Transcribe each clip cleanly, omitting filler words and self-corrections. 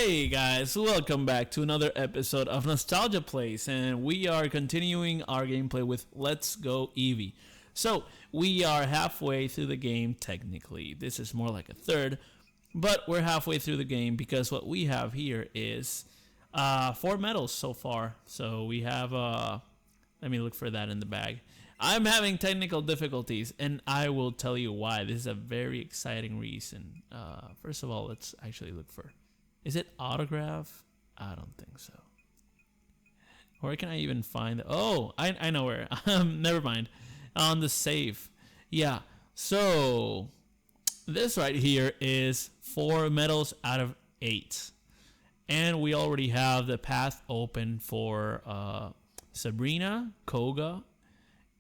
Hey guys, welcome back to another episode of Nostalgia Plays, and we are continuing our gameplay with Let's Go Eevee. So, we are halfway through the game technically. This is more like a third, but we're halfway through the game because what we have here is 4 medals so far. So we have, let me look for that in the bag. I'm having technical difficulties, and I will tell you why. This is a very exciting reason. First of all, let's actually look for... Is it autograph? I don't think so. Where can I even find it? Oh, I know where. Never mind. On the save. Yeah. So this right here is 4 medals out of 8. And we already have the path open for Sabrina, Koga,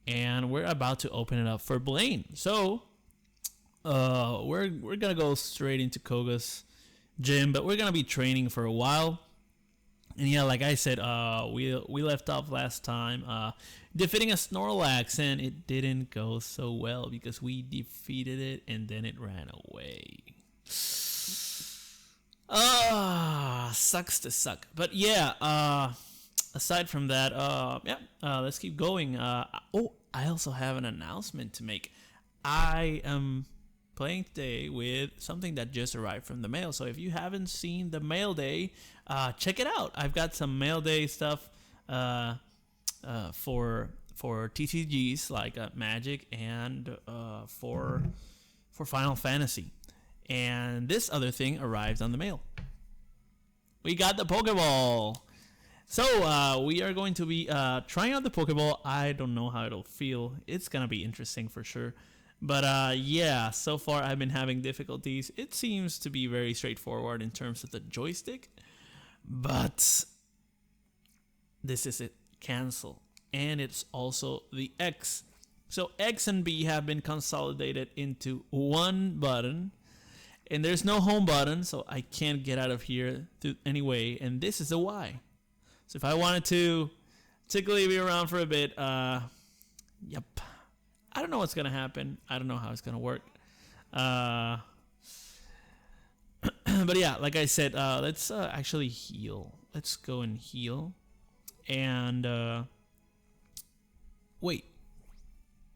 and we're about to open it up for Blaine. So we're gonna go straight into Koga's gym, but we're gonna be training for a while. And yeah, like I said, we left off last time defeating a Snorlax, and it didn't go so well because we defeated it and then it ran away. Sucks to suck. But yeah, aside from that, let's keep going. Oh, I also have an announcement to make. I am playing today with something that just arrived from the mail. So if you haven't seen the mail day, check it out. I've got some mail day stuff for TCGs like Magic and for Final Fantasy. And this other thing arrived on the mail. We got the Pokeball. So we are going to be trying out the Pokeball. I don't know how it'll feel. It's gonna be interesting for sure. But yeah, so far I've been having difficulties. It seems to be very straightforward in terms of the joystick. But this is it. Cancel. And it's also the X. So X and B have been consolidated into one button. And there's no home button, so I can't get out of here anyway. And this is the Y. So if I wanted to tickle Eevee around for a bit, yep. I don't know what's going to happen. I don't know how it's going to work. But yeah, like I said, let's actually heal. Let's go and heal. And wait.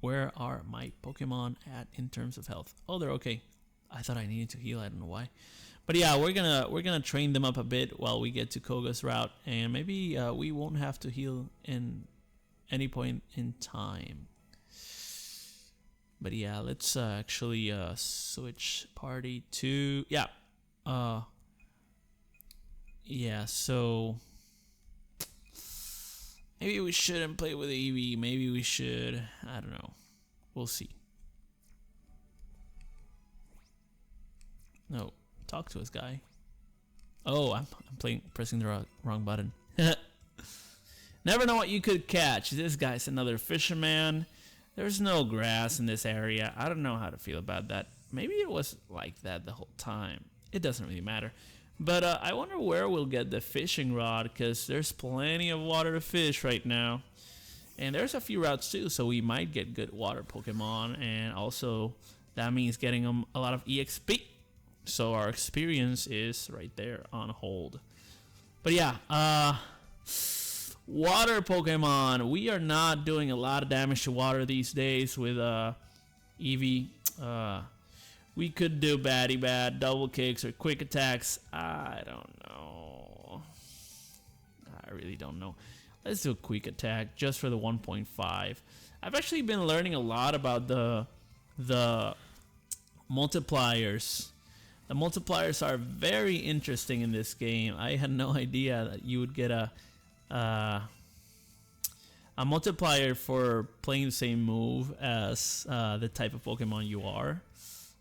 Where are my Pokemon at in terms of health? Oh, they're okay. I thought I needed to heal. I don't know why. But yeah, we're gonna train them up a bit while we get to Koga's route, and maybe we won't have to heal in any point in time. But yeah, let's actually switch party to so maybe we shouldn't play with Eevee. Maybe we should. I don't know. We'll see. No, talk to us, guy. Oh, I'm pressing the wrong button. Never know what you could catch. This guy's another fisherman. There's no grass in this area. I don't know how to feel about that. Maybe it was like that the whole time. It doesn't really matter. But I wonder where we'll get the fishing rod, because there's plenty of water to fish right now. And there's a few routes too, so we might get good water Pokemon. And also, that means getting them a lot of EXP. So our experience is right there on hold. But yeah, water Pokemon. We are not doing a lot of damage to water these days with Eevee. We could do baddie bad, double kicks, or quick attacks. I don't know. I really don't know. Let's do a quick attack just for the 1.5. I've actually been learning a lot about the multipliers. The multipliers are very interesting in this game. I had no idea that you would get a multiplier for playing the same move as the type of Pokemon you are.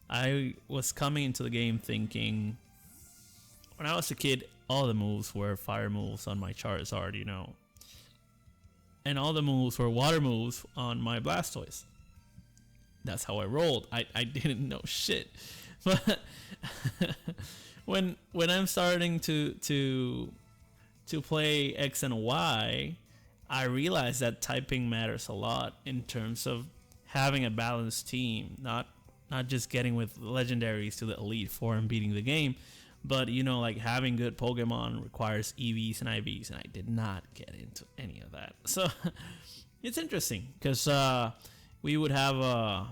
I was coming into the game thinking, when I was a kid, all the moves were fire moves on my Charizard, you know. And all the moves were water moves on my Blastoise. That's how I rolled. I didn't know shit. But when I'm starting to play X and Y, I realize that typing matters a lot in terms of having a balanced team, not just getting with legendaries to the Elite Four and beating the game, But you know, like having good Pokemon requires EVs and IVs, and I did not get into any of that. So it's interesting because we would have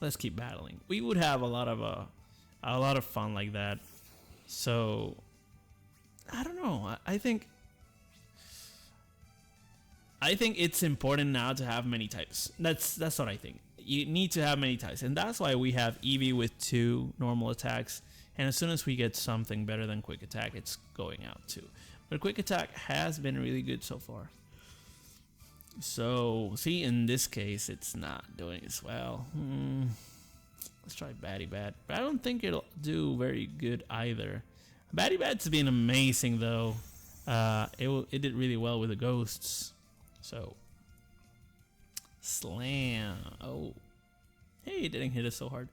let's keep battling. We would have a lot of fun like that. So I don't know. I think it's important now to have many types. That's what I think. You need to have many types, and that's why we have Eevee with 2 normal attacks. And as soon as we get something better than Quick Attack, it's going out too. But Quick Attack has been really good so far. So see, in this case, it's not doing as well. Let's try Batty Bat, but I don't think it'll do very good either. Batty Bat's been amazing though. It did really well with the ghosts. So Slam. Oh, hey, it didn't hit us so hard.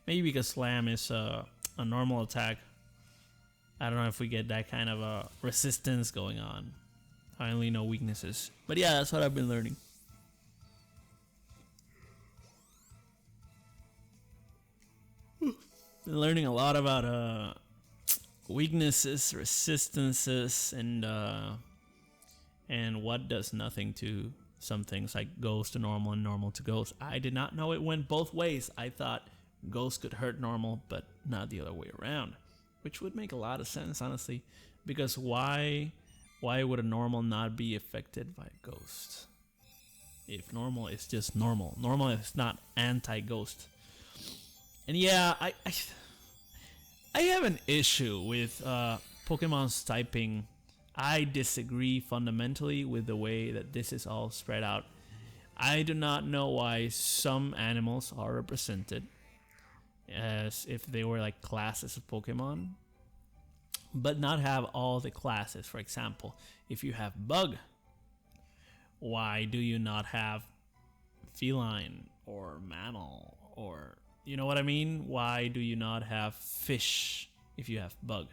Maybe because Slam is a normal attack. I don't know if we get that kind of a resistance going on. Finally, no weaknesses. But yeah, that's what I've been learning. Been learning a lot about weaknesses, resistances, and what does nothing to some things, like Ghost to normal and normal to Ghost. I did not know it went both ways. I thought Ghost could hurt normal, but not the other way around, which would make a lot of sense, honestly, because why would a normal not be affected by Ghost? If normal is just normal. Normal is not anti-Ghost. And yeah, I have an issue with Pokemon's typing. I disagree fundamentally with the way that this is all spread out. I do not know why some animals are represented as if they were like classes of Pokemon, but not have all the classes. For example, if you have bug, why do you not have feline or mammal, or you know what I mean? Why do you not have fish if you have bug?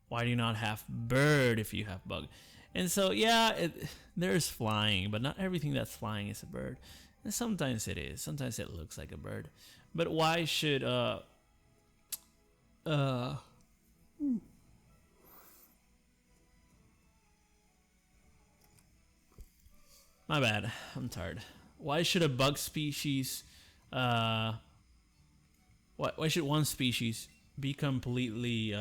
Why do you not have bird if you have bug? And so yeah, there's flying, but not everything that's flying is a bird. And sometimes it is. Sometimes it looks like a bird. But why should my bad. I'm tired. Why should a bug species why should one species be completely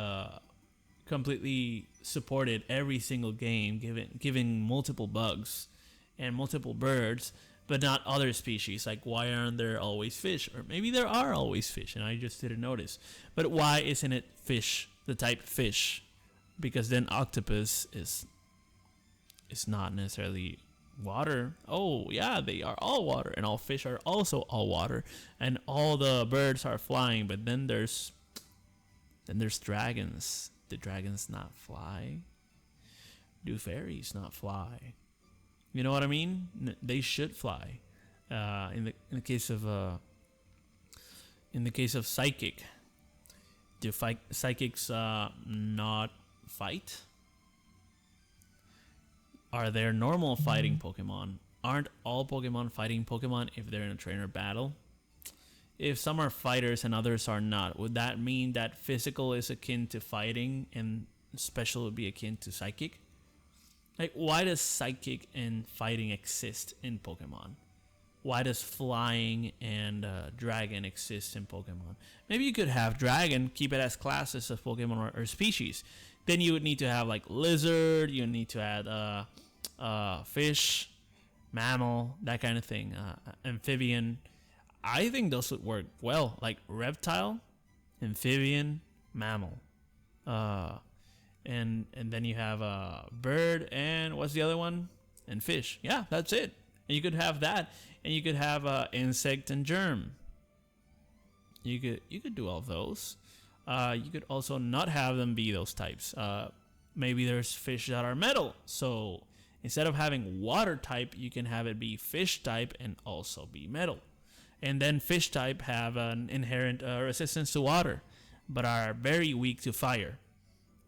supported every single game, giving multiple bugs and multiple birds, but not other species? Like, why aren't there always fish? Or maybe there are always fish and I just didn't notice. But why isn't it fish, the type fish? Because then octopus is not necessarily water. Oh yeah, they are all water, and all fish are also all water, and all the birds are flying. But then there's dragons. Do dragons not fly? Do fairies not fly? You know what I mean? They should fly. In the case of psychic, do psychics not fight? Are there normal fighting Pokemon? Aren't all Pokemon fighting Pokemon if they're in a trainer battle? If some are fighters and others are not, would that mean that physical is akin to fighting and special would be akin to psychic? Like, why does psychic and fighting exist in Pokemon? Why does flying and dragon exist in Pokemon? Maybe you could have dragon, keep it as classes of Pokemon or species. Then you would need to have like lizard, you need to add fish, mammal, that kind of thing, amphibian. I think those would work well, like reptile, amphibian, mammal, and then you have a bird, and what's the other one? And fish. Yeah, that's it. And you could have that, and you could have insect and germ. You could do all those. You could also not have them be those types. Maybe there's fish that are metal, so instead of having water type, you can have it be fish type and also be metal. And then fish type have an inherent resistance to water, but are very weak to fire.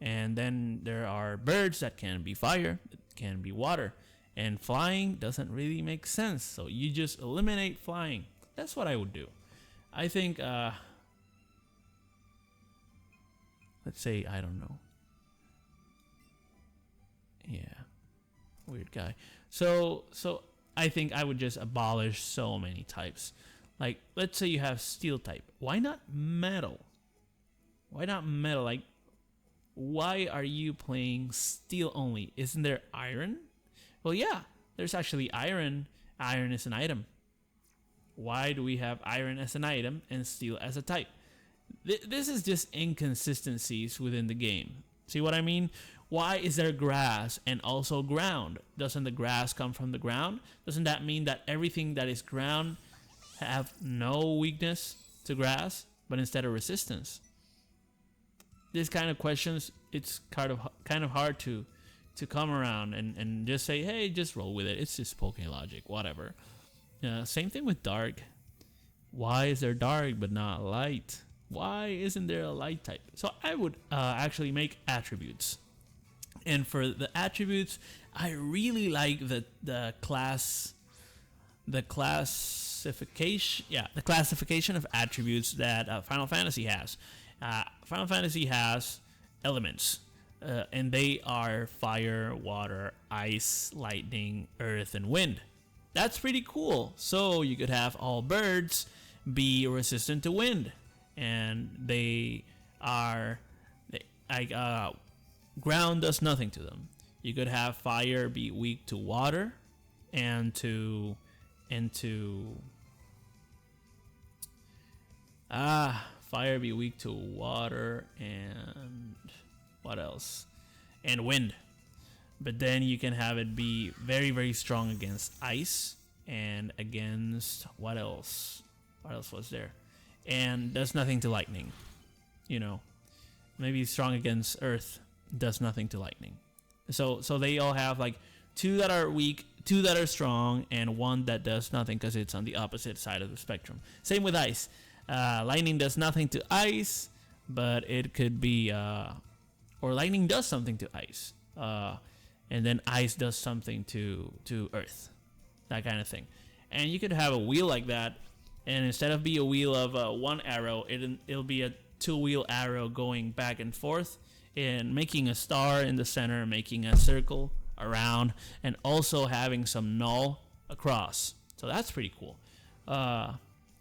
And then there are birds that can be fire, can be water. And flying doesn't really make sense, so you just eliminate flying. That's what I would do. I think Let's say, I don't know. Yeah, weird guy. So I think I would just abolish so many types. Like, let's say you have steel type. Why not metal? Why not metal? Like, why are you playing steel only? Isn't there iron? Well, yeah, there's actually iron. Iron is an item. Why do we have iron as an item and steel as a type? This is just inconsistencies within the game. See what I mean? Why is there grass and also ground? Doesn't the grass come from the ground? Doesn't that mean that everything that is ground have no weakness to grass, but instead of resistance? These kind of questions, it's kind of hard to come around and just say, hey, just roll with it. It's just Poké logic, whatever. Same thing with dark. Why is there dark but not light? Why isn't there a light type? So I would actually make attributes. And for the attributes, I really like the classification of attributes that Final Fantasy has. Final Fantasy has elements, and they are fire, water, ice, lightning, earth, and wind. That's pretty cool. So you could have all birds be resistant to wind, and ground does nothing to them. You could have fire be weak to water, and to fire be weak to water, and what else? And wind. But then you can have it be very, very strong against ice and against what else? What else was there? And does nothing to lightning. Maybe strong against earth, does nothing to lightning. So they all have like 2 that are weak, 2 that are strong, and 1 that does nothing because it's on the opposite side of the spectrum. Same with ice. Lightning does nothing to ice, but it could be, or lightning does something to ice, and then ice does something to earth, that kind of thing. And you could have a wheel like that, and instead of be a wheel of 1 arrow, it'll be a 2-wheel arrow going back and forth, and making a star in the center, making a circle around, and also having some null across. So that's pretty cool.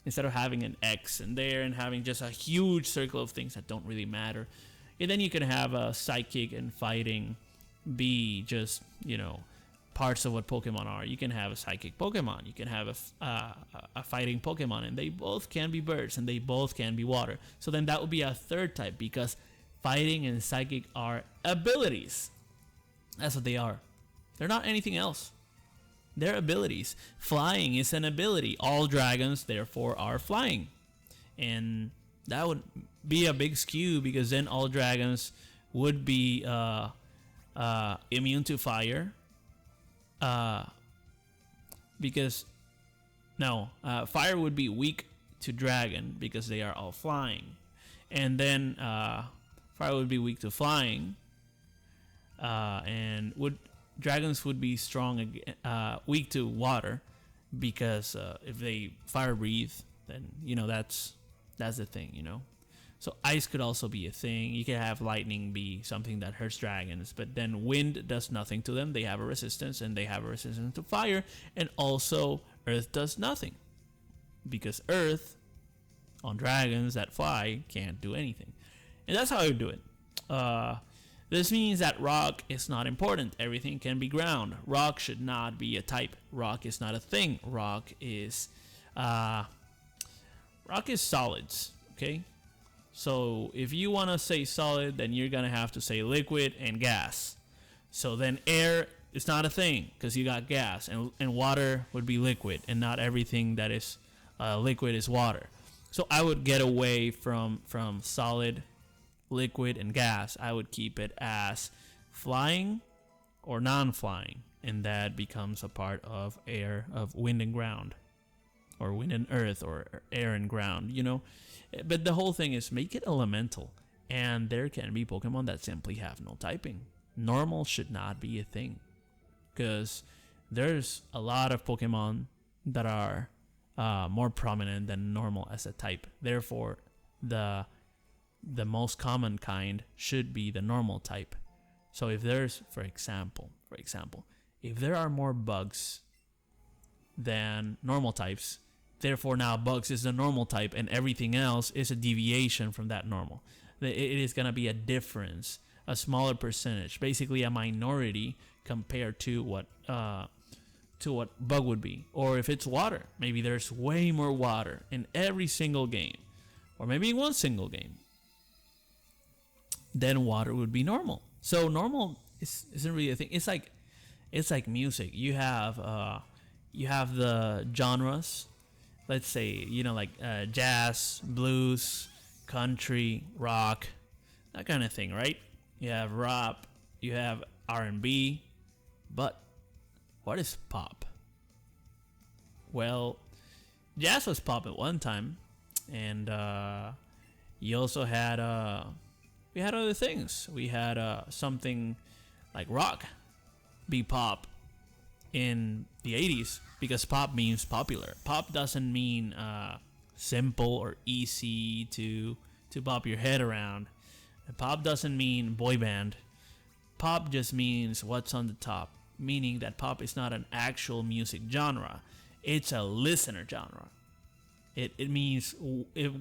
Instead of having an X in there and having just a huge circle of things that don't really matter. And then you can have a psychic and fighting be just, parts of what Pokemon are. You can have a psychic Pokemon. You can have a fighting Pokemon, and they both can be birds and they both can be water. So then that would be a 3rd type, because fighting and psychic are abilities. That's what they are. They're not anything else. They're abilities. Flying is an ability. All dragons, therefore, are flying. And that would be a big skew, because then all dragons would be immune to fire. Fire would be weak to dragon because they are all flying. And then fire would be weak to flying. And dragons would be weak to water, because if they fire breathe, then that's the thing. So ice could also be a thing. You could have lightning be something that hurts dragons, but then wind does nothing to them. They have a resistance, and they have a resistance to fire, and also earth does nothing, because earth on dragons that fly can't do anything. And that's how I would do it. This means that rock is not important. Everything can be ground. Rock should not be a type. Rock is not a thing. Rock is solids. Okay. So if you want to say solid, then you're gonna have to say liquid and gas. So then air is not a thing, because you got gas, and water would be liquid, and not everything that is liquid is water. So I would get away from solid, liquid, and gas. I would keep it as flying or non-flying, and that becomes a part of air, of wind and ground, or wind and earth, or air and ground, But the whole thing is make it elemental, and there can be Pokemon that simply have no typing. Normal should not be a thing, because there's a lot of Pokemon that are more prominent than normal as a type. Therefore, the the most common kind should be the normal type. So if there's, for example, if there are more bugs than normal types, therefore now bugs is the normal type and everything else is a deviation from that normal. It is going to be a difference, a smaller percentage, basically a minority compared to what bug would be. Or if it's water, maybe there's way more water in every single game, or maybe in one single game. Then water would be normal. So normal isn't really a thing. It's like music. You have the genres. Let's say, like jazz, blues, country, rock, that kind of thing, right? You have rap, you have R&B, but what is pop? Well, jazz was pop at one time, and you also had we had other things. We had something like rock be pop in the 80s, because pop means popular. Pop doesn't mean simple or easy to pop your head around. Pop doesn't mean boy band. Pop just means what's on the top, meaning that pop is not an actual music genre. It's a listener genre. It means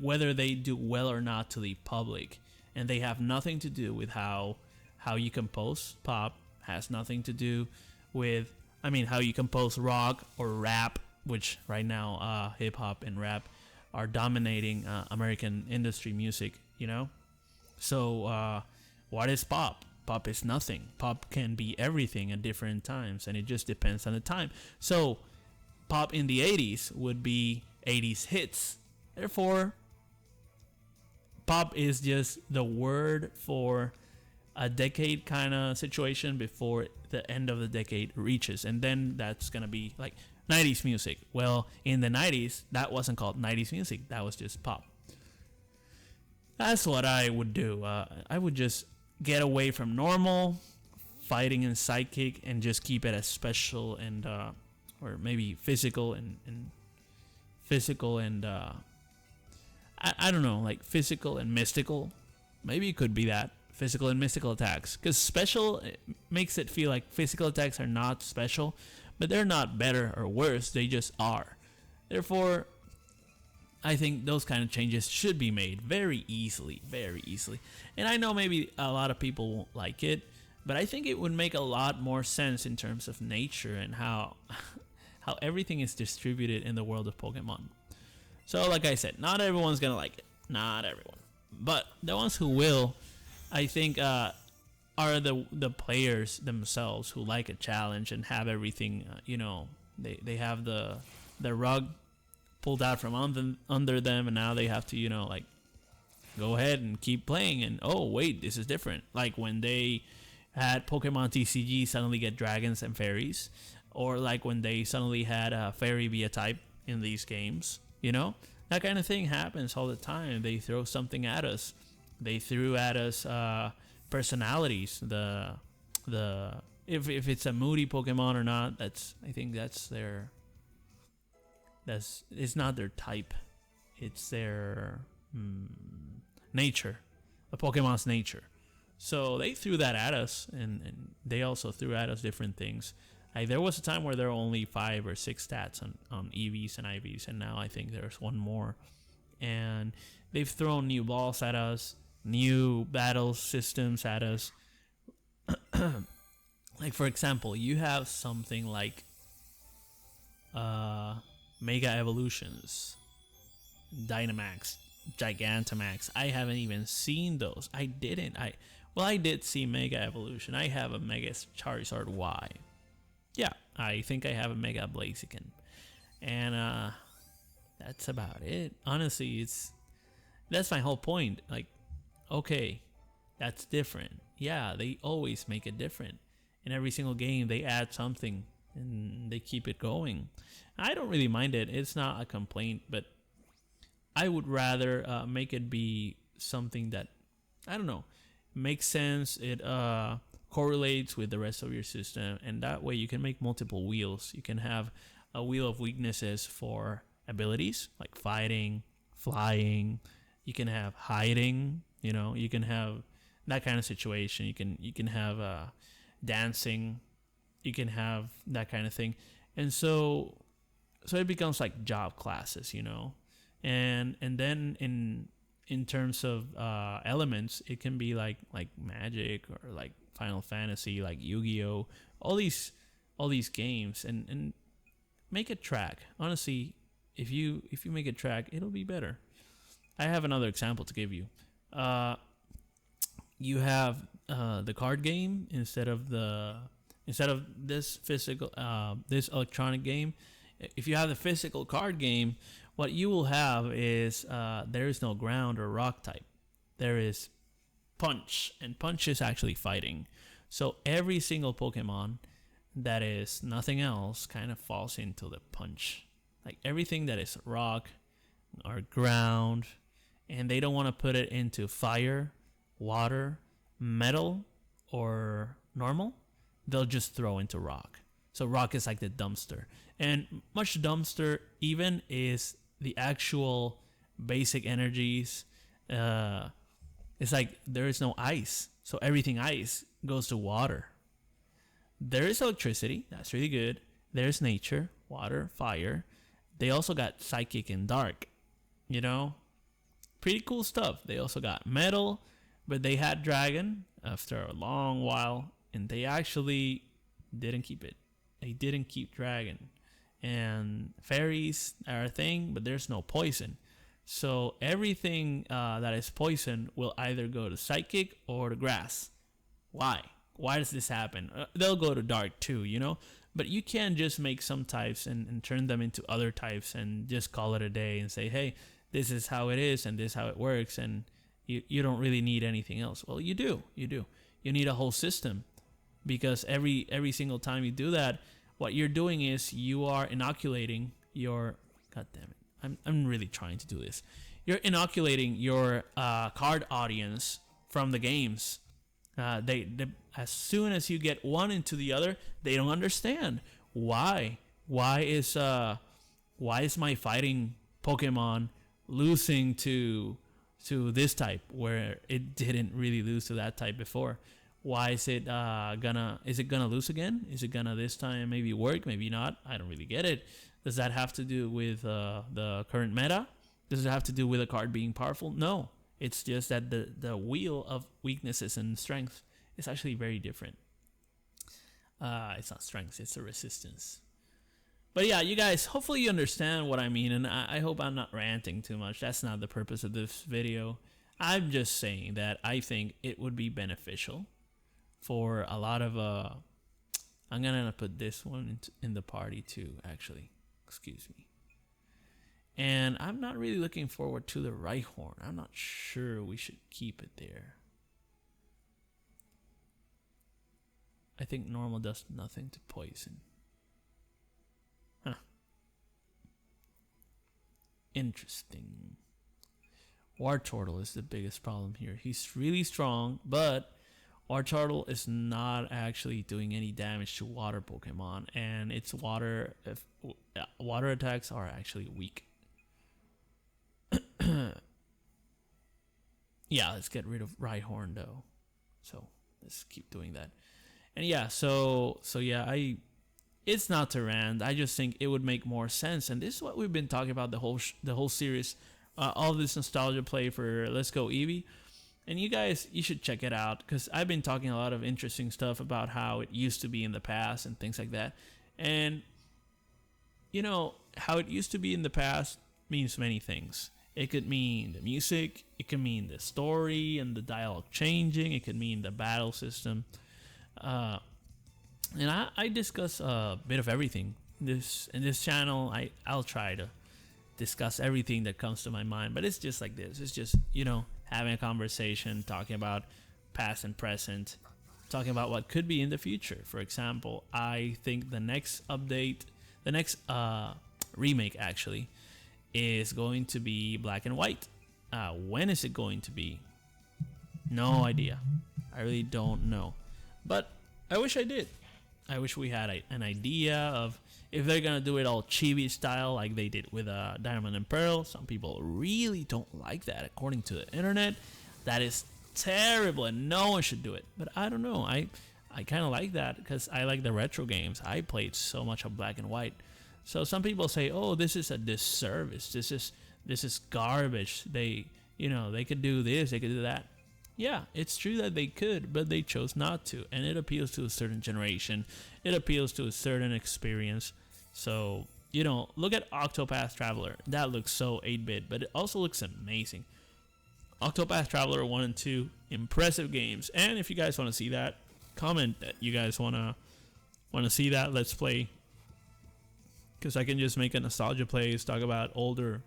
whether they do well or not to the public, and they have nothing to do with how you compose. Pop has nothing to do with how you compose rock or rap, which right now hip hop and rap are dominating American industry music, So what is pop? Pop is nothing. Pop can be everything at different times, and it just depends on the time. So pop in the 80s would be 80s hits. Therefore, pop is just the word for a decade kind of situation before the end of the decade reaches, and then that's gonna be like 90s music. Well, in the 90s, that wasn't called 90s music. That was just pop. That's what I would do. I would just get away from normal, fighting and sidekick, and just keep it as special and or maybe physical and I don't know, like physical and mystical. Maybe it could be that. Physical and mystical attacks, because special makes it feel like physical attacks are not special, but they're not better or worse, they just are. Therefore, I think those kind of changes should be made very easily. And I know maybe a lot of people won't like it, but I think it would make a lot more sense in terms of nature and how everything is distributed in the world of Pokemon. So like I said, not everyone's gonna like it, not everyone, but the ones who will, I think are the players themselves who like a challenge and have everything, they have the rug pulled out from under them, and now they have to, like, go ahead and keep playing, and oh wait, this is different. Like when they had Pokemon TCG suddenly get dragons and fairies, or like when they suddenly had a fairy be a type in these games, that kind of thing happens all the time. They throw something at us. They threw at us personalities. If it's a moody Pokemon or not, I think it's not their type. It's their nature, the Pokemon's nature. So they threw that at us, and they also threw at us different things. There was a time where there were only 5 or 6 stats on EVs and IVs, and now I think there's one more. And they've thrown new balls at us, new battle systems at us. Like, for example, you have something like Mega Evolutions, Dynamax, Gigantamax. I haven't even seen those. I did see Mega Evolution. I have a Mega Charizard Y. Yeah, I think I have a Mega Blaziken. And that's about it. Honestly, that's my whole point. Like, okay, that's different. Yeah, they always make it different. In every single game, they add something and they keep it going. I don't really mind it. It's not a complaint, but I would rather make it be something that, I don't know, makes sense. It correlates with the rest of your system, and that way you can make multiple wheels. You can have a wheel of weaknesses for abilities like fighting, flying. You can have hiding, You know, you can have that kind of situation. You can have dancing. You can have that kind of thing, and so it becomes like job classes, you know, and then in terms of elements, it can be like Magic or like Final Fantasy, like Yu-Gi-Oh, all these games, and make a track. Honestly, if you make a track, it'll be better. I have another example to give you. You have the card game instead of this physical this electronic game. If you have the physical card game, what you will have is there is no ground or rock type. There is punch, and punch is actually fighting. So every single Pokemon that is nothing else kind of falls into the punch. Like everything that is rock or ground, and they don't want to put it into fire, water, metal, or normal, they'll just throw into rock. So rock is like the dumpster. And much dumpster even is the actual basic energies. It's like there is no ice. So everything ice goes to water. There is electricity. That's really good. There's nature, water, fire. They also got psychic and dark. You know? Pretty cool stuff. They also got metal, but they had dragon after a long while, and they actually didn't keep it. They didn't keep dragon. And fairies are a thing, but there's no poison. So everything that is poison will either go to psychic or to grass. Why? Why does this happen? They'll go to dark too, you know? But you can't just make some types and turn them into other types and just call it a day and say, hey, this is how it is and this is how it works, and you don't really need anything else. Well, you do. You need a whole system, because every single time you do that, what you're doing is you are inoculating your... God damn it. I'm really trying to do this. You're inoculating your card audience from the games. They as soon as you get one into the other, they don't understand why. Why is my fighting Pokemon losing to this type where it didn't really lose to that type before? Why is it gonna lose again? Is it gonna this time maybe work, maybe not? I don't really get it. Does that have to do with the current meta? Does it have to do with a card being powerful? No. It's just that the wheel of weaknesses and strength is actually very different. It's not strength, it's a resistance. But yeah, you guys, hopefully you understand what I mean, and I hope I'm not ranting too much. That's not the purpose of this video. I'm just saying that I think it would be beneficial for a lot of... I'm gonna put this one in the party too, actually. Excuse me. And I'm not really looking forward to the Rhyhorn. I'm not sure we should keep it there. I think normal does nothing to poison. Huh. Interesting. Wartortle is the biggest problem here. He's really strong, but Wartortle is not actually doing any damage to water Pokemon, and its water attacks are actually weak. Yeah, let's get rid of Rhyhorn though. So let's keep doing that. And yeah, so yeah, it's not to rant. I just think it would make more sense, and this is what we've been talking about the whole series, all this nostalgia play for Let's Go Eevee. And you guys, you should check it out, because I've been talking a lot of interesting stuff about how it used to be in the past and things like that. And you know, how it used to be in the past means many things. It could mean the music, it could mean the story and the dialogue changing, it could mean the battle system. And I discuss a bit of everything. In this channel, I'll try to discuss everything that comes to my mind, but it's just like this. It's just, you know, having a conversation, talking about past and present, talking about what could be in the future. For example, I think the next update, the next remake actually, is going to be Black and White. When is it going to be? No idea. I really don't know. But I wish I did. I wish we had an idea of if they're gonna do it all chibi style like they did with Diamond and Pearl. Some people really don't like that, according to the internet. That is terrible, and no one should do it. But I don't know. I kind of like that because I like the retro games. I played so much of black and white. So some people say, "Oh, this is a disservice. This is garbage. They could do this, they could do that." Yeah, it's true that they could, but they chose not to, and it appeals to a certain generation. It appeals to a certain experience. So, look at Octopath Traveler. That looks so 8-bit, but it also looks amazing. Octopath Traveler 1 and 2, impressive games. And if you guys want to see that, comment that you guys want to see that. Let's play. Because I can just make a nostalgia plays, talk about older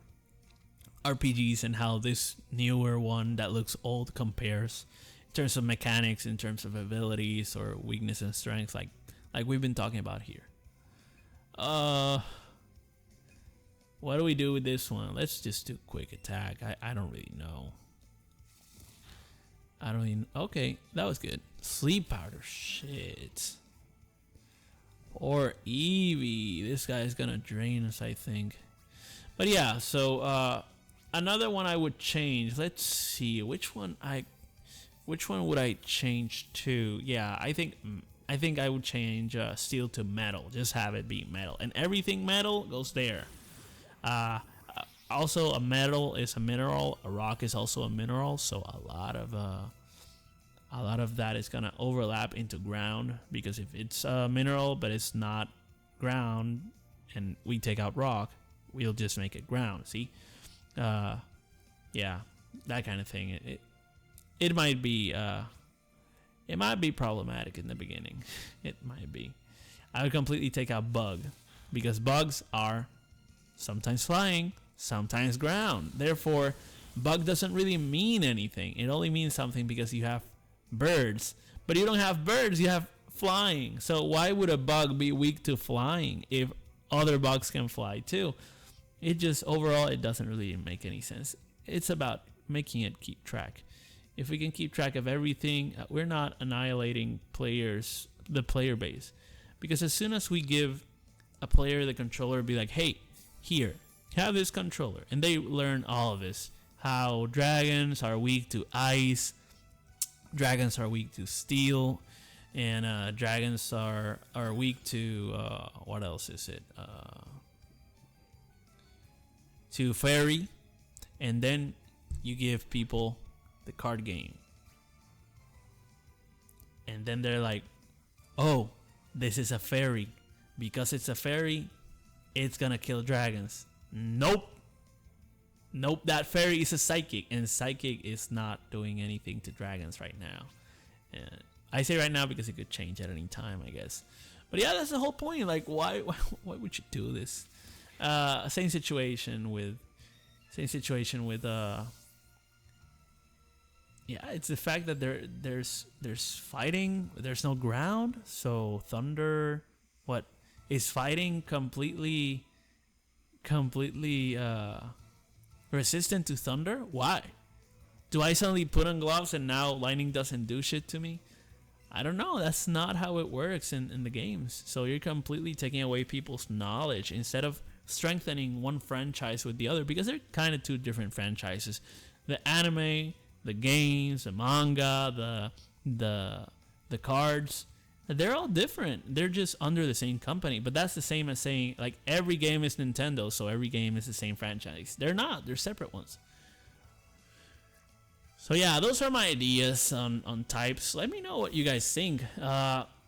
RPGs and how this newer one that looks old compares in terms of mechanics, in terms of abilities or weakness and strength, like we've been talking about here. What do we do with this one? Let's just do quick attack. I don't really know. Okay, that was good. Sleep powder, shit. Or Eevee. This guy's gonna drain us, I think. But yeah, so another one I would change. Let's see which one would I change to? Yeah, I think I would change steel to metal. Just have it be metal, and everything metal goes there. Also, a metal is a mineral. A rock is also a mineral. So a lot of that is gonna overlap into ground, because if it's a mineral but it's not ground, and we take out rock, we'll just make it ground. See, yeah, that kind of thing. It might be problematic in the beginning. It might be. I would completely take out bug, because bugs are sometimes flying, sometimes ground. Therefore, bug doesn't really mean anything. It only means something because you have birds, but you don't have birds, you have flying. So why would a bug be weak to flying if other bugs can fly too? It just, overall, it doesn't really make any sense. It's about making it keep track. If we can keep track of everything, we're not annihilating the player base. Because as soon as we give a player the controller, be like, hey, here, have this controller, and they learn all of this. How dragons are weak to ice, dragons are weak to steel, and dragons are weak to, what else is it? To fairy. And then you give people the card game. And then they're like, oh, this is a fairy. Because it's a fairy, it's gonna kill dragons. Nope. That fairy is a psychic, and psychic is not doing anything to dragons right now. And I say right now because it could change at any time, I guess. But yeah, that's the whole point. Like, why would you do this? Same situation with yeah, it's the fact that there's fighting, there's no ground, so thunder is fighting completely resistant to thunder. Why do I suddenly put on gloves and now lightning doesn't do shit to me? I don't know. That's not how it works in the games. So you're completely taking away people's knowledge instead of strengthening one franchise with the other, because they're kind of two different franchises. The anime, the games, the manga, the cards, they're all different. They're just under the same company. But that's the same as saying like every game is Nintendo, so every game is the same franchise. They're not. They're separate ones. So yeah, those are my ideas on types. Let me know what you guys think.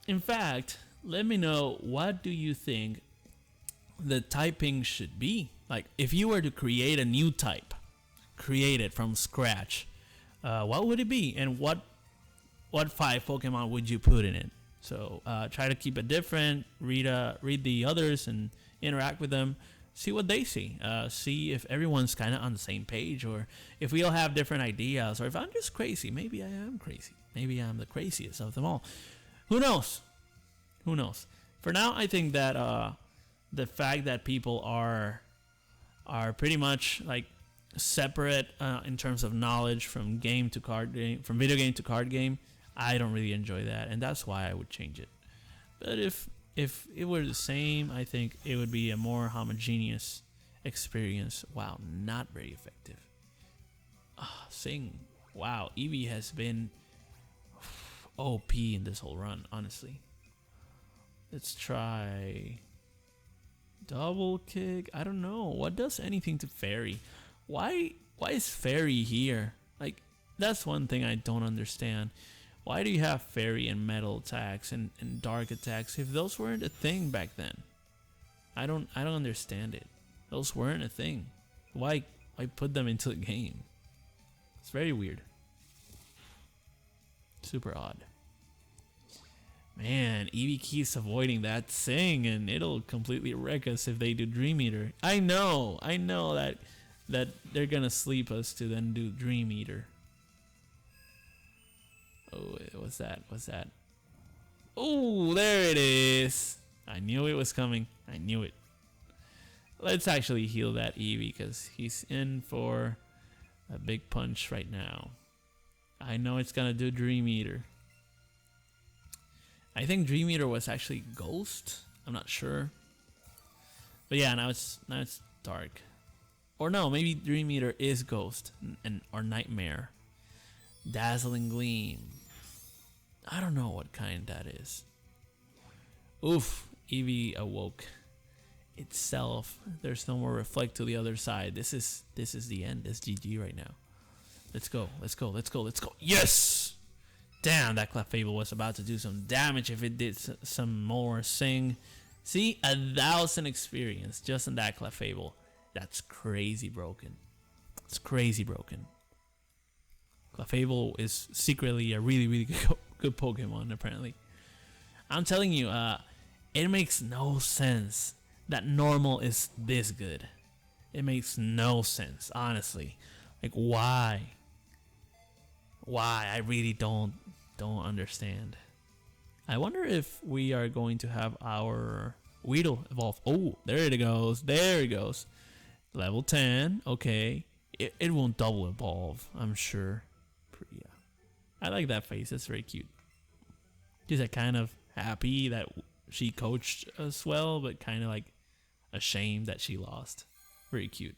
In fact, let me know, what do you think the typing should be? Like, if you were to create a new type, create it from scratch, what would it be, and what 5 Pokemon would you put in it? So try to keep it different. Read the others and interact with them. See what they see. See if everyone's kind of on the same page, or if we all have different ideas, or if I'm just crazy. Maybe I am crazy. Maybe I'm the craziest of them all. Who knows? For now, I think that the fact that people are pretty much like separate in terms of knowledge from game to card game, from video game to card game, I don't really enjoy that, and that's why I would change it. But if it were the same, I think it would be a more homogeneous experience. Wow, not very effective. Sing. Wow, Eevee has been OP in this whole run, honestly. Let's try double kick. I don't know. What does anything to fairy? Why is fairy here? Like, that's one thing I don't understand. Why do you have fairy and metal attacks and dark attacks if those weren't a thing back then? I don't understand it. Those weren't a thing. Why put them into the game? It's very weird. Super odd. Man, Eevee keeps avoiding that thing, and it'll completely wreck us if they do Dream Eater. I know that they're gonna sleep us to then do Dream Eater. Oh, what's that? What's that? Oh, there it is. I knew it was coming. I knew it. Let's actually heal that Eevee because he's in for a big punch right now. I know it's gonna do Dream Eater. I think Dream Eater was actually Ghost. I'm not sure. But yeah, now it's dark. Or no, maybe Dream Eater is Ghost or Nightmare. Dazzling Gleam. I don't know what kind that is. Oof, Eevee awoke itself. There's no more reflect to the other side. This is the end. It's GG right now. Let's go. Let's go. Let's go. Let's go. Yes! Damn, that Clefable was about to do some damage if it did some more sing. See, 1,000 experience just in that Clefable. That's crazy broken. It's crazy broken. Clefable is secretly a really, really good Pokemon, apparently. I'm telling you, it makes no sense that normal is this good. It makes no sense, honestly. Like, why? Why? I really don't understand. I wonder if we are going to have our Weedle evolve. Oh, there it goes. There it goes. Level 10. Okay. It won't double evolve, I'm sure. Yeah. I like that face. It's very cute. She's like kind of happy that she coached us well, but kind of like ashamed that she lost. Very cute.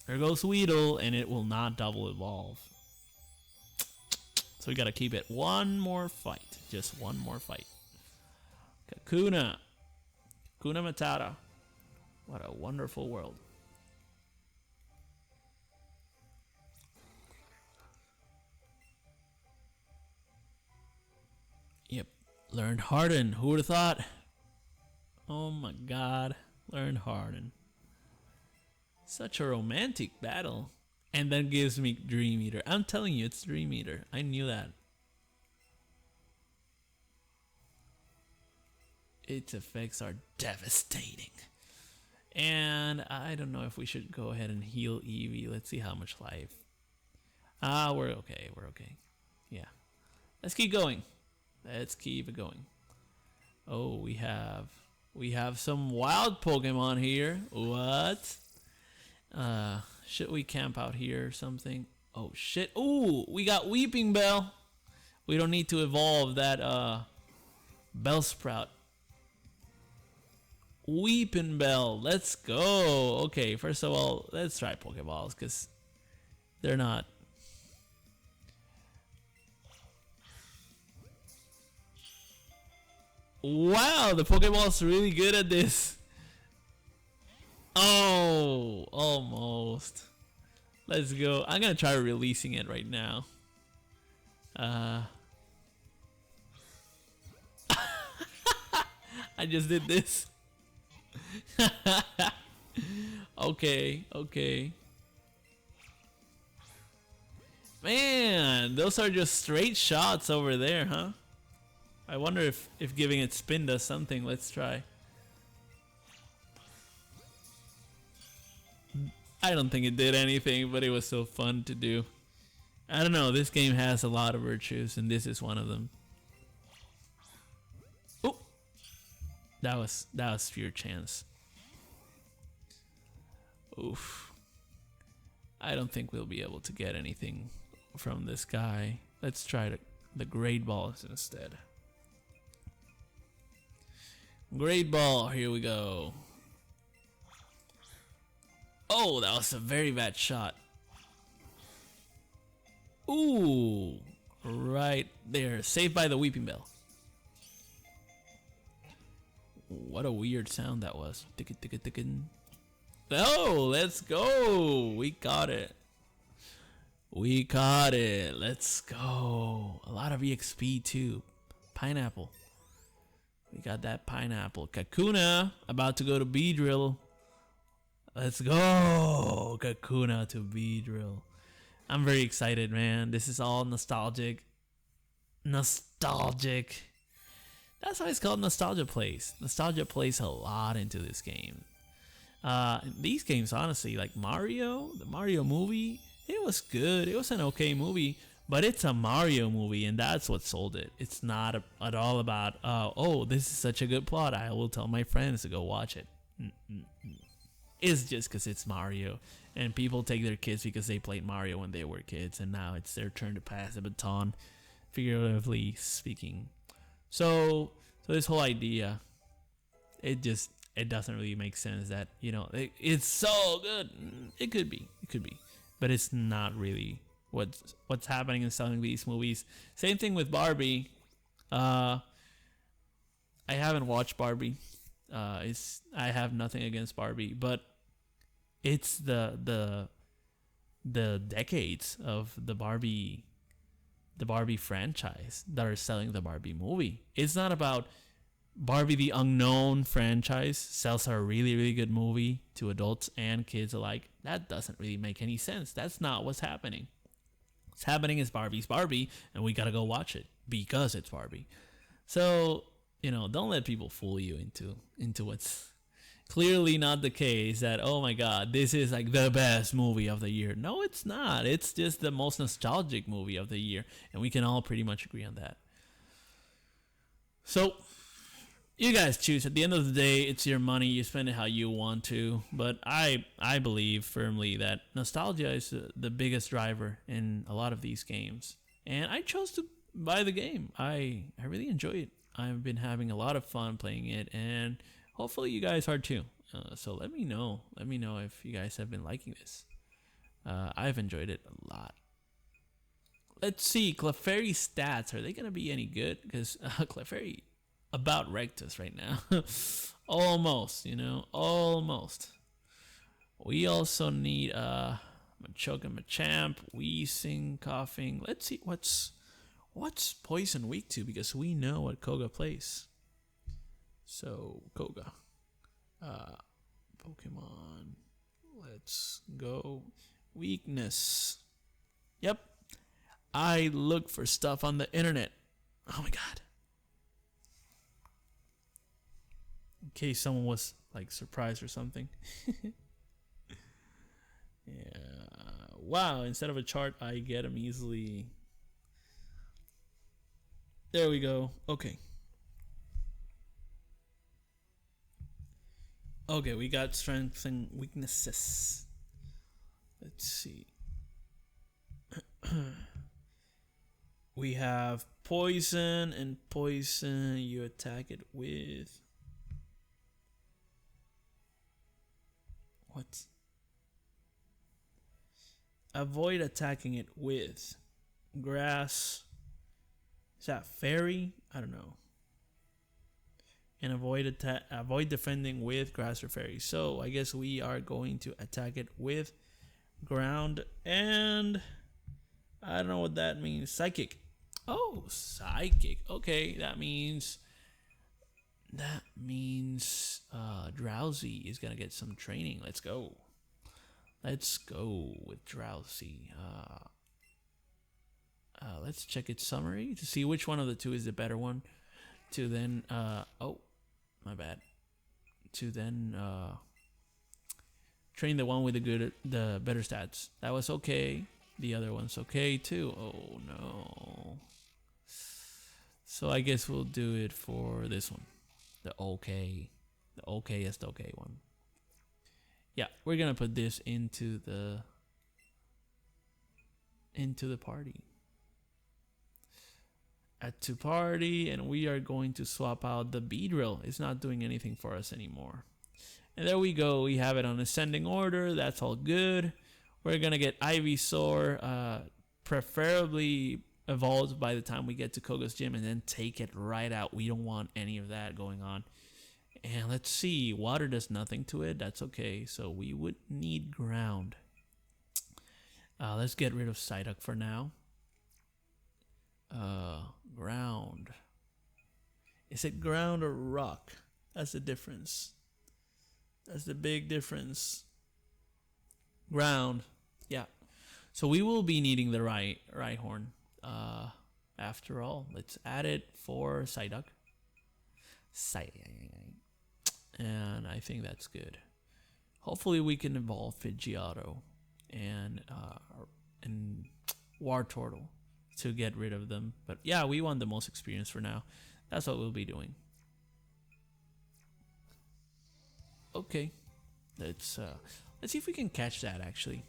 There goes Weedle, and it will not double evolve. So we gotta keep it one more fight. Just one more fight. Kakuna. Kakuna Matata. What a wonderful world. Yep. Learned Harden. Who would have thought? Oh my god. Learned Harden. Such a romantic battle. And then gives me Dream Eater. I'm telling you, it's Dream Eater. I knew that. Its effects are devastating. And I don't know if we should go ahead and heal Eevee. Let's see how much life. We're okay. We're okay. Yeah. Let's keep going. Let's keep it going. Oh, we have some wild Pokemon here. What? Should we camp out here or something? Oh shit. Ooh, we got Weeping Bell. We don't need to evolve that Bellsprout. Weeping Bell. Let's go. Okay, first of all, let's try Pokeballs because they're not. Wow, the Pokeball's really good at this. Oh, almost. Let's go. I'm gonna try releasing it right now. I just did this. Okay, okay. Man, those are just straight shots over there, huh? I wonder if giving it spin does something. Let's try. I don't think it did anything, but it was so fun to do. I don't know, this game has a lot of virtues, and this is one of them. Oh, that was pure chance. Oof. I don't think we'll be able to get anything from this guy. Let's try the Great Balls instead. Great Ball, here we go. Oh, that was a very bad shot. Ooh, right there. Saved by the Weeping Bell. What a weird sound that was. Oh, let's go. We got it. We got it. Let's go. A lot of EXP too. Pineapple. We got that pineapple. Kakuna about to go to Beedrill. Let's go. Kakuna to Beedrill. I'm very excited, man. This is all nostalgic. Nostalgic. That's why it's called Nostalgia Plays. Nostalgia plays a lot into this game. These games, honestly, like Mario, the Mario movie, it was good. It was an okay movie, but it's a Mario movie, and that's what sold it. It's not at all about, oh, this is such a good plot, I will tell my friends to go watch it. It's just because it's Mario, and people take their kids because they played Mario when they were kids, and now it's their turn to pass the baton, figuratively speaking. So this whole idea, it doesn't really make sense that, you know, it's so good. It could be, but it's not really what's happening in selling these movies. Same thing with Barbie. I haven't watched Barbie. I have nothing against Barbie, but it's the decades of the Barbie franchise that are selling the Barbie movie. It's not about Barbie the Unknown franchise sells a really, really good movie to adults and kids alike. That doesn't really make any sense. That's not what's happening. What's happening is Barbie's Barbie, and we gotta go watch it because it's Barbie. So, you know, don't let people fool you into what's clearly not the case, that, oh my god, this is like the best movie of the year. No, it's not. It's just the most nostalgic movie of the year, and we can all pretty much agree on that. So you guys choose. At the end of the day, it's your money. You spend it how you want to. But I believe firmly that nostalgia is the biggest driver in a lot of these games, and I chose to buy the game. I really enjoy it. I've been having a lot of fun playing it, and hopefully you guys are too. So let me know. Let me know if you guys have been liking this. I've enjoyed it a lot. Let's see. Clefairy stats. Are they going to be any good? Because Clefairy about wrecked us right now. Almost, you know. Almost. We also need Machoke and Machamp. Wheezing, coughing. Let's see what's Poison weak to, because we know what Koga plays. So, Koga. Pokemon. Let's go. Weakness. Yep. I look for stuff on the internet. Oh my god. In case someone was like surprised or something. Yeah. Wow, instead of a chart, I get them easily. There we go. Okay. Okay, we got strengths and weaknesses. Let's see. We have poison, and poison you attack it with what? Avoid attacking it with grass. Is that fairy? I don't know. And avoid defending with grass or fairy. So I guess we are going to attack it with ground, and I don't know what that means. Psychic. Oh, psychic. Okay, that means Drowsy is gonna get some training. Let's go. Let's go with Drowsy. Let's check its summary to see which one of the two is the better one. To then, oh, my bad. To then train the one with the better stats. That was okay. The other one's okay too. Oh no. So I guess we'll do it for this one. The okayest okay one. Yeah, we're gonna put this into the party. Add to party, and we are going to swap out the Beedrill. It's not doing anything for us anymore. And there we go. We have it on ascending order. That's all good. We're gonna get Ivysaur preferably evolved by the time we get to Koga's gym and then take it right out. We don't want any of that going on. And let's see, water does nothing to it. That's okay. So we would need ground. Let's get rid of Psyduck for now. Ground. Is it ground or rock? That's the difference. That's the big difference. Ground. Yeah. So we will be needing the right horn. After all, let's add it for Psyduck. And I think that's good. Hopefully we can evolve Pidgeotto and Wartortle to get rid of them. But yeah, we want the most experience for now. That's what we'll be doing. Okay, let's see if we can catch that actually.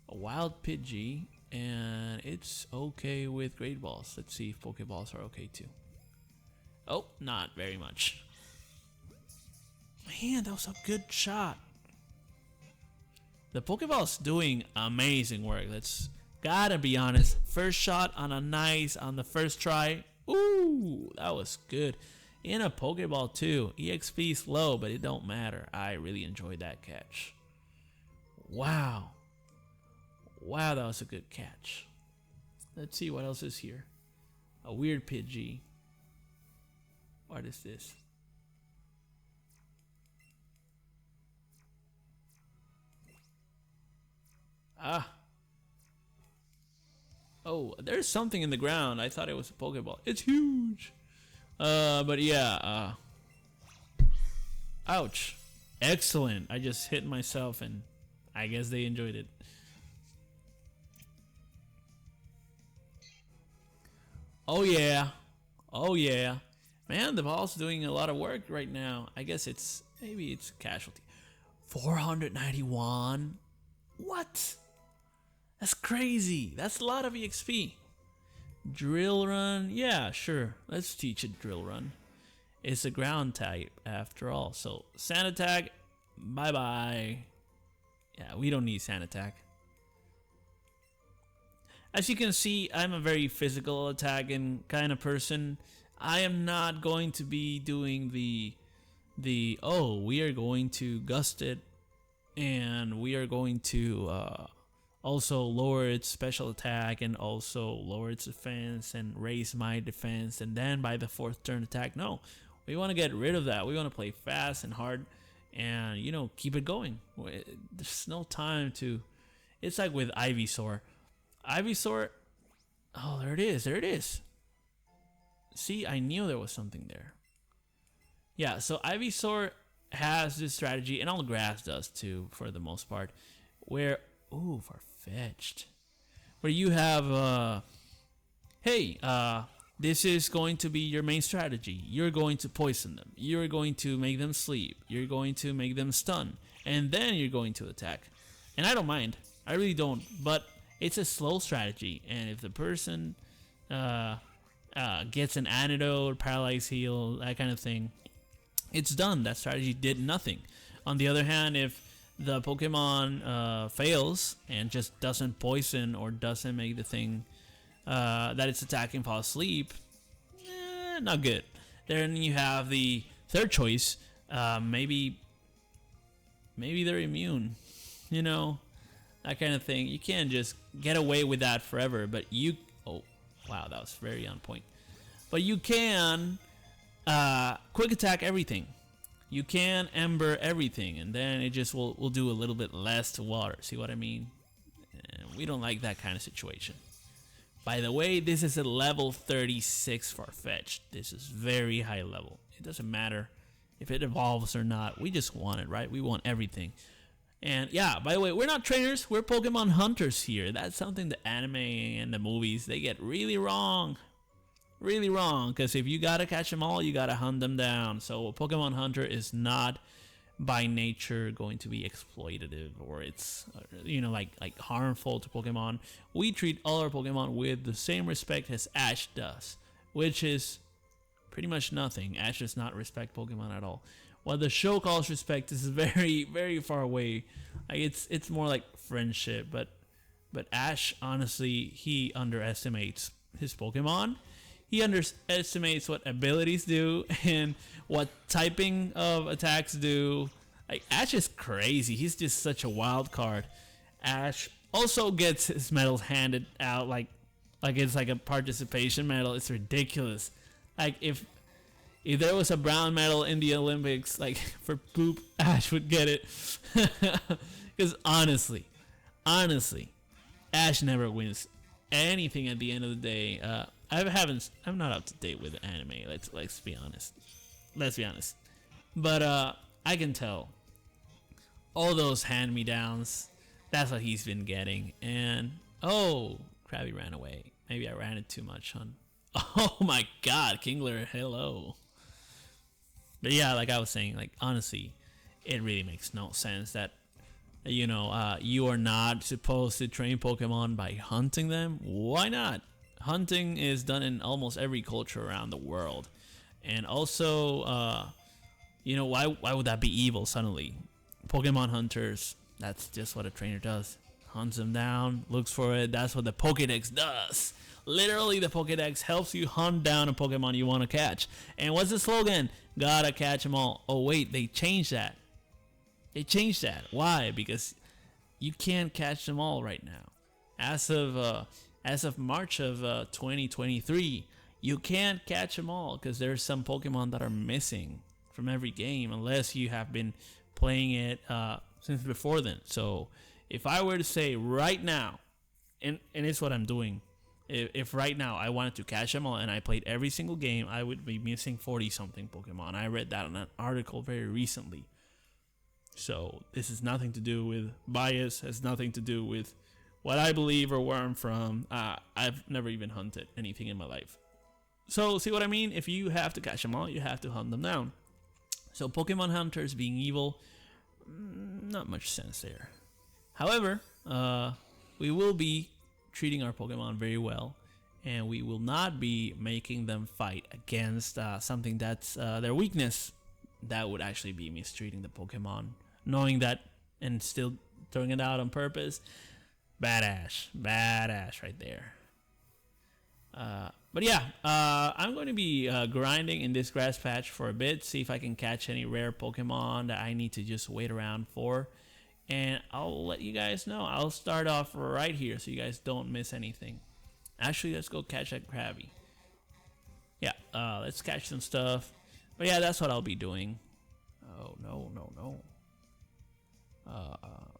A wild Pidgey, and it's okay with Great Balls. Let's see if Pokeballs are okay too. Oh, not very much. Man, that was a good shot. The Pokeball's doing amazing work. Let's gotta be honest. First shot on the first try. Ooh, that was good. In a Pokeball too. EXP is low, but it don't matter. I really enjoyed that catch. Wow. Wow, that was a good catch. Let's see what else is here. A weird Pidgey. What is this? Ah. Oh, there's something in the ground. I thought it was a Pokeball. It's huge. But yeah. Ouch. Excellent. I just hit myself and I guess they enjoyed it. Oh yeah. Oh yeah. Man, the ball's doing a lot of work right now. I guess maybe it's casualty. 491? What? That's crazy. That's a lot of EXP. Drill Run. Yeah, sure. Let's teach it Drill Run. It's a ground type after all. So Sand Attack. Bye-bye. Yeah, we don't need Sand Attack. As you can see, I'm a very physical attacking kind of person. I am not going to be doing the we are going to gust it and we are going to also lower its special attack and also lower its defense and raise my defense and then by the fourth turn attack. No, we want to get rid of that. We want to play fast and hard and, you know, keep it going. There's no time to... It's like with Ivysaur. Ivysaur... Oh, there it is. There it is. See, I knew there was something there. Yeah, so Ivysaur has this strategy, and all grass does too, for the most part, where... Ooh, far-fetched. Where you have, hey, this is going to be your main strategy. You're going to poison them. You're going to make them sleep. You're going to make them stun. And then you're going to attack. And I don't mind. I really don't. But it's a slow strategy. And if the person gets an antidote, paralyze heal, that kind of thing, it's done. That strategy did nothing. On the other hand, if the Pokemon fails and just doesn't poison or doesn't make the thing that it's attacking fall asleep, not good. Then you have the third choice. Maybe they're immune, you know, that kind of thing. You can't just get away with that forever, but you... Oh, wow, that was very on point. But you can quick attack everything. You can Ember everything, and then it just will do a little bit less to water. See what I mean? And we don't like that kind of situation. By the way, this is a level 36 Farfetch'd. This is very high level. It doesn't matter if it evolves or not. We just want it, right? We want everything. And yeah, by the way, we're not trainers. We're Pokemon hunters here. That's something the anime and the movies, they get really wrong. Really wrong, because if you gotta catch them all, you gotta hunt them down. So a Pokemon hunter is not by nature going to be exploitative or it's you know, like harmful to Pokemon. We treat all our Pokemon with the same respect as Ash does, which is pretty much nothing. Ash does not respect Pokemon at all. What the show calls respect is very, very far away. Like it's more like friendship, but But Ash, honestly, he underestimates his Pokemon. He underestimates what abilities do and what typing of attacks do. Like, Ash is crazy. He's just such a wild card. Ash also gets his medals handed out like it's like a participation medal. It's ridiculous. Like, if there was a brown medal in the Olympics, like for poop, Ash would get it. Because honestly, Ash never wins anything at the end of the day. I'm not up to date with the anime. Let's be honest. But I can tell all those hand-me-downs. That's what he's been getting. And oh, Krabby ran away. Maybe I ran it too much, hon. Oh my God, Kingler, hello. But yeah, like I was saying, like honestly, it really makes no sense that you are not supposed to train Pokemon by hunting them. Why not? Hunting is done in almost every culture around the world. And also, why would that be evil suddenly? Pokemon hunters, that's just what a trainer does. Hunts them down, looks for it. That's what the Pokédex does. Literally, the Pokédex helps you hunt down a Pokemon you want to catch. And what's the slogan? Gotta catch them all. Oh wait, they changed that. Why? Because you can't catch them all right now. As of March of 2023, you can't catch them all because there's some Pokemon that are missing from every game unless you have been playing it since before then. So if I were to say right now, and it's what I'm doing, if right now I wanted to catch them all and I played every single game, I would be missing 40 something Pokemon. I read that in an article very recently. So this has nothing to do with bias, has nothing to do with what I believe or where I'm from. I've never even hunted anything in my life. So see what I mean? If you have to catch them all, you have to hunt them down. So Pokemon hunters being evil, not much sense there. However, we will be treating our Pokemon very well, and we will not be making them fight against something that's their weakness. That would actually be mistreating the Pokemon. Knowing that and still throwing it out on purpose, badass right there. But yeah, I'm going to be grinding in this grass patch for a bit, see if I can catch any rare Pokemon that I need to just wait around for, and I'll let you guys know. I'll start off right here so you guys don't miss anything. Actually, let's go catch that Krabby. Yeah, let's catch some stuff. But yeah, that's what I'll be doing. Oh, no.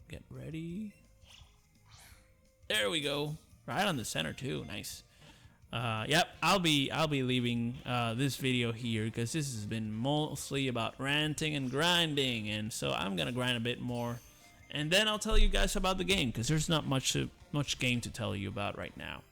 Get ready. There we go. Right on the center too. Nice. Yep, I'll be leaving this video here because this has been mostly about ranting and grinding, and so I'm gonna grind a bit more, and then I'll tell you guys about the game because there's not much game to tell you about right now.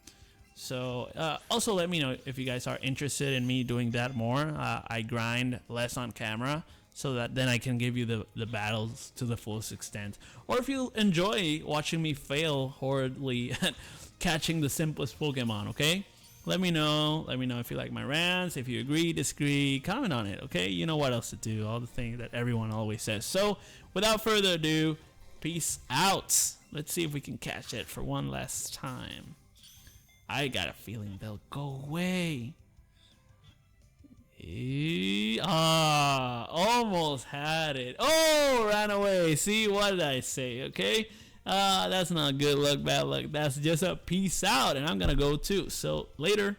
So also let me know if you guys are interested in me doing that more. I grind less on camera so that then I can give you the battles to the fullest extent, or if you enjoy watching me fail horribly at catching the simplest Pokemon. Okay, let me know if you like my rants, if you agree, disagree, comment on it. Okay, you know what else to do, all the things that everyone always says. So without further ado, peace out. Let's see if we can catch it for one last time. I got a feeling they'll go away. Almost had it. Oh, ran away. See, what did I say? Okay, that's not good luck, bad luck. That's just a peace out, and I'm gonna go too. So later.